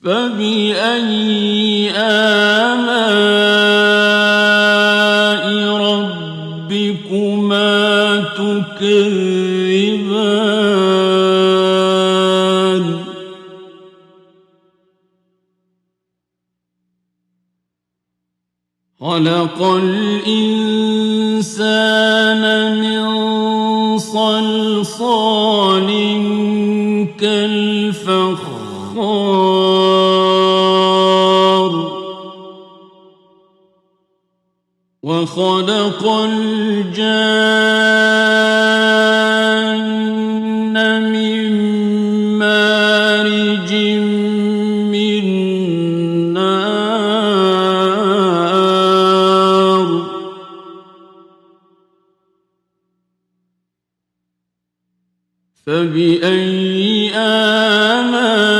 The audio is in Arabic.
فبأي آلاء ربكما تكذبان خلق الإنسان من صلصال كالفخار وخلق الجان من مارج من نار فبأي آلاء